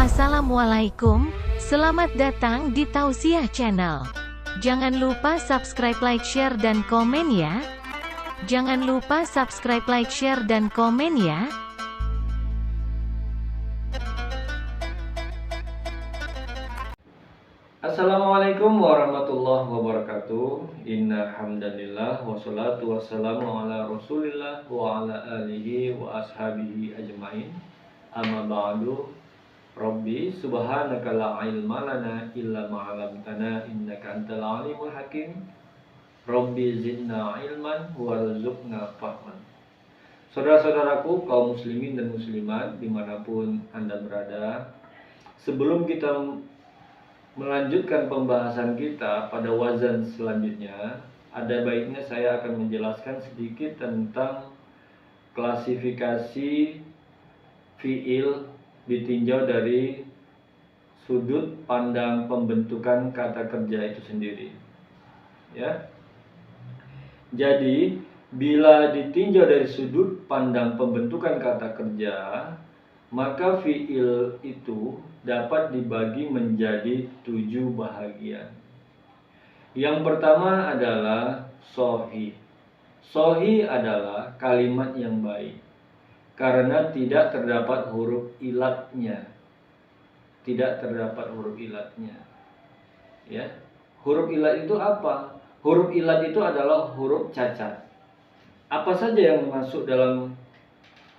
Assalamualaikum, selamat datang di Tausiah Channel. Jangan lupa subscribe, like, share, dan komen ya. Jangan lupa subscribe, like, share, dan komen ya. Assalamualaikum warahmatullahi wabarakatuh. Inna hamdanillah wassalatu wassalamu ala rasulillah wa ala alihi wa ashabihi ajmain. Amma ba'du. Rabbi subhanaka la ilma lana illa ma 'allamtana innaka antal alimul hakim. Rabbi zidna ilman warzuqna fahman. Saudara-saudaraku kaum muslimin dan muslimat dimanapun Anda berada, sebelum kita melanjutkan pembahasan kita pada wazan selanjutnya, ada baiknya saya akan menjelaskan sedikit tentang klasifikasi fiil ditinjau dari sudut pandang pembentukan kata kerja itu sendiri. Ya. Jadi, bila ditinjau dari sudut pandang pembentukan kata kerja, maka fiil itu dapat dibagi menjadi 7 bahagian. Yang pertama adalah sahih. Sahih adalah kalimat yang baik karena tidak terdapat huruf ilatnya. Tidak terdapat huruf ilatnya. Ya. Huruf ilat itu apa? Huruf ilat itu adalah huruf cacat. Apa saja yang masuk dalam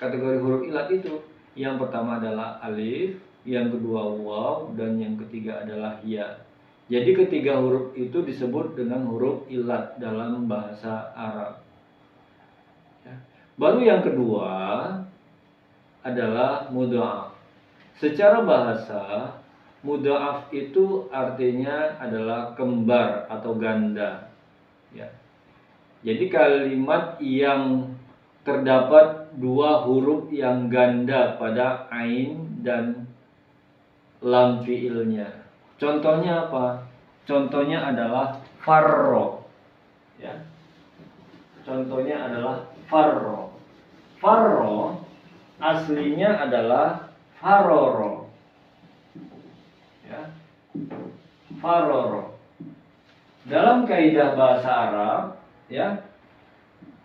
kategori huruf ilat itu? Yang pertama adalah alif, yang kedua waw, dan yang ketiga adalah ya. Jadi ketiga huruf itu disebut dengan huruf ilat dalam bahasa Arab. Ya. Baru yang kedua adalah mudha'af. Secara bahasa, mudha'af itu artinya adalah kembar atau ganda. Ya. Jadi kalimat yang terdapat 2 huruf yang ganda pada ain dan lam fiilnya. Contohnya apa? Contohnya adalah farro. Ya. Contohnya adalah farro. Farro aslinya adalah faroro. Ya. Faroro. Dalam kaidah bahasa Arab, ya,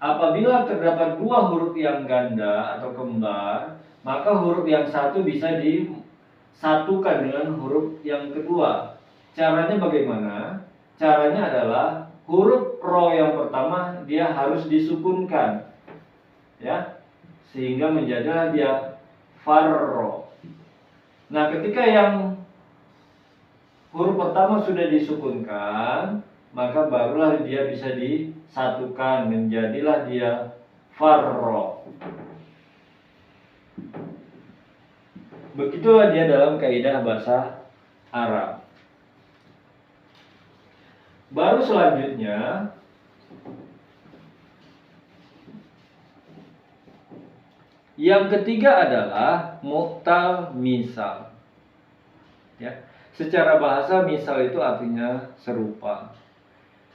apabila terdapat 2 huruf yang ganda atau kembar, maka huruf yang satu bisa disatukan dengan huruf yang kedua. Caranya bagaimana? Caranya adalah huruf ro yang pertama dia harus disukunkan, ya, sehingga menjadilah dia farro. Nah, ketika yang huruf pertama sudah disukunkan, maka barulah dia bisa disatukan, menjadilah dia farro. Begitulah dia dalam kaidah bahasa Arab. Baru selanjutnya yang ketiga adalah mu'tal misal. Ya. Secara bahasa misal itu artinya serupa.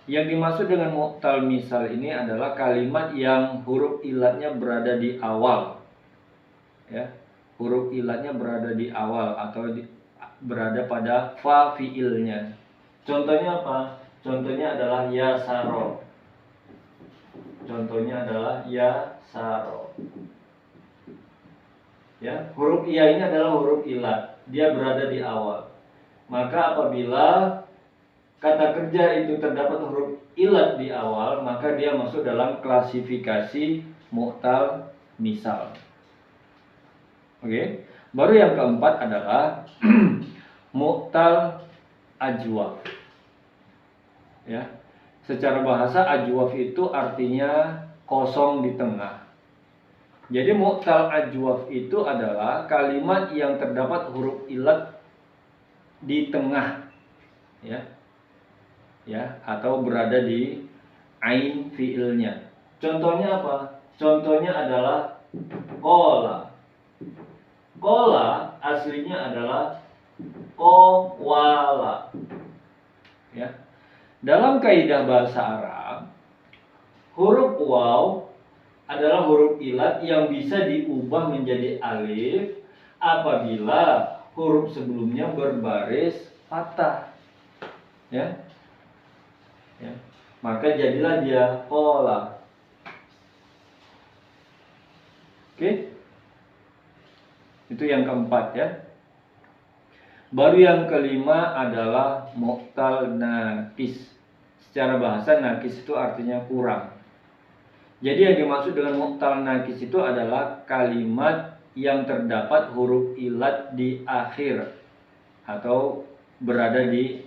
Yang dimaksud dengan mu'tal misal ini adalah kalimat yang huruf ilatnya berada di awal. Ya. Huruf ilatnya berada di awal atau berada pada fa fiilnya. Contohnya apa? Contohnya adalah yasaro. Contohnya adalah yasaro. Ya, huruf iya ini adalah huruf ilat. Dia berada di awal. Maka apabila kata kerja itu terdapat huruf ilat di awal, maka dia masuk dalam klasifikasi mu'tal misal. Oke. Baru yang keempat adalah mu'tal ajwaf. Ya. Secara bahasa ajwaf itu artinya kosong di tengah. Jadi mu'tal ajwaf itu adalah kalimat yang terdapat huruf ilat di tengah, ya. Ya, atau berada di ain fiilnya. Contohnya apa? Contohnya adalah kola. Kola aslinya adalah kowala. Ya. Dalam kaidah bahasa Arab, huruf waw adalah huruf ilat yang bisa diubah menjadi alif apabila huruf sebelumnya berbaris fathah. Ya. Ya. Maka jadilah dia qala. Oke. Itu yang keempat ya. Baru yang kelima adalah mu'tal nakis. Secara bahasa nakis itu artinya kurang. Jadi yang dimaksud dengan mu'tal nakis itu adalah kalimat yang terdapat huruf ilat di akhir atau berada di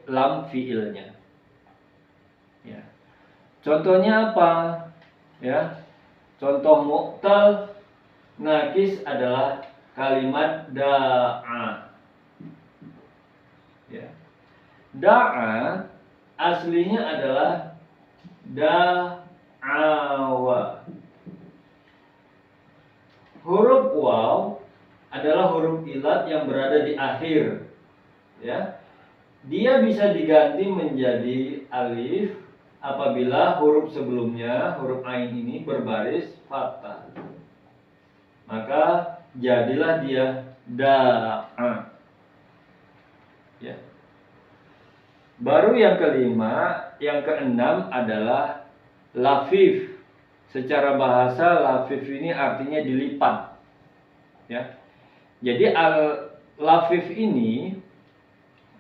lam fiilnya. Ya. Contohnya apa? Ya. Contoh mu'tal nakis adalah kalimat da'a. Ya. Da'a aslinya adalah da'awa. Huruf waw adalah huruf ilat yang berada di akhir. Ya. Dia bisa diganti menjadi alif apabila huruf sebelumnya, huruf ain ini berbaris fathah. Maka jadilah dia da'a. Ya. Baru yang kelima, yang keenam adalah lafif. Secara bahasa lafif ini artinya dilipat. Ya. Jadi lafif ini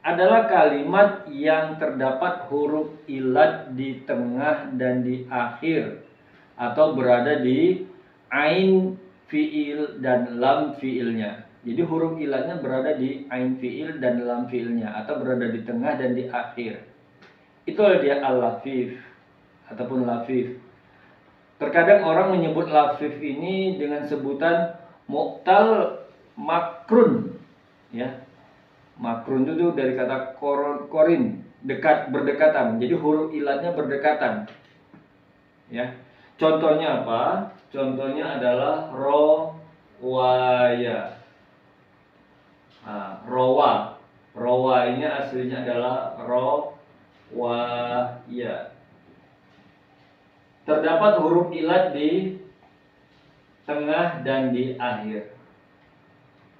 adalah kalimat yang terdapat huruf ilat di tengah dan di akhir atau berada di ain fiil dan lam fiilnya. Jadi huruf ilatnya berada di ain fiil dan lam fiilnya atau berada di tengah dan di akhir. Itulah dia al-lafif ataupun lafif. Terkadang orang menyebut lafif ini dengan sebutan mu'tal makrun. Ya. Makrun itu dari kata korin, dekat, berdekatan. Jadi huruf ilatnya berdekatan. Ya. Contohnya apa? Contohnya adalah rawaya. Rawa. Rawa ini aslinya adalah rawaya. Terdapat huruf ilat di tengah dan di akhir.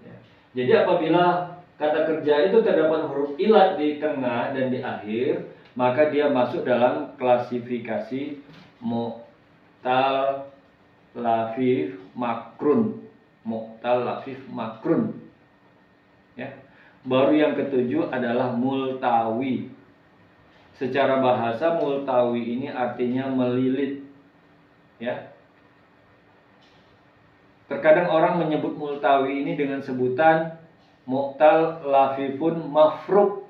Ya. Jadi apabila kata kerja itu terdapat huruf ilat di tengah dan di akhir, maka dia masuk dalam klasifikasi mu'tal lafif makrun. Mu'tal lafif makrun. Ya. Baru yang ketujuh adalah multawi. Secara bahasa multawi ini artinya melilit. Ya. Terkadang orang menyebut multawi ini dengan sebutan mu'tal lafifun mafruk.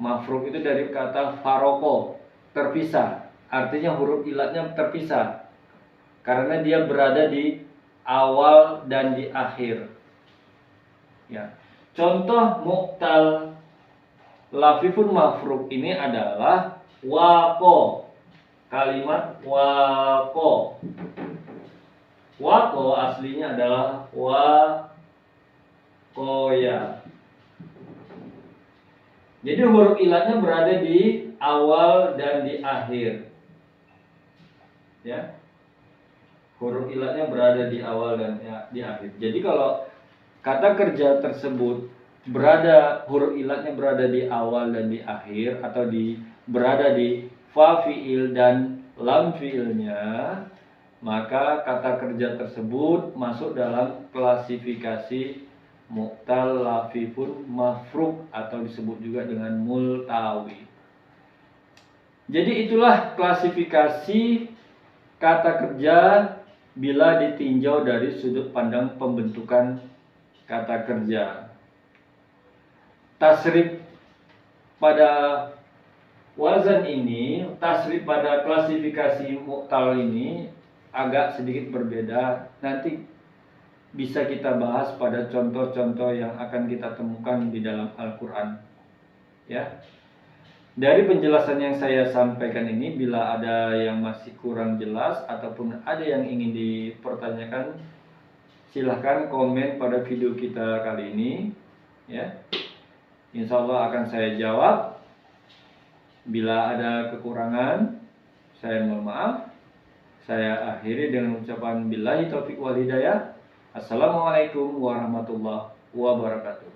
Mafruk itu dari kata faroko, terpisah. Artinya huruf ilatnya terpisah. Karena dia berada di awal dan di akhir. Ya. Contoh mu'tal lafifun mafruk ini adalah waqo. Kalimat waqo. Waqo aslinya adalah waqoya. Jadi huruf ilatnya berada di awal dan di akhir. Ya. Huruf ilatnya berada di awal dan di akhir. Jadi kalau kata kerja tersebut huruf ilatnya berada di awal dan di akhir atau berada di fa fiil dan lam fiilnya, maka kata kerja tersebut masuk dalam klasifikasi mu'tal lafifun mafruk atau disebut juga dengan multawi. Jadi itulah klasifikasi kata kerja bila ditinjau dari sudut pandang pembentukan kata kerja. Tasrif pada wazan ini, tasrif pada klasifikasi mu'tal ini agak sedikit berbeda. Nanti bisa kita bahas pada contoh-contoh yang akan kita temukan di dalam Al-Quran. Ya. Dari penjelasan yang saya sampaikan ini, bila ada yang masih kurang jelas ataupun ada yang ingin dipertanyakan, silahkan komen pada video kita kali ini. Ya. Insya Allah akan saya jawab. Bila ada kekurangan, saya mohon maaf. Saya akhiri dengan ucapan billahi taufiq wal hidayah. Assalamualaikum warahmatullahi wabarakatuh.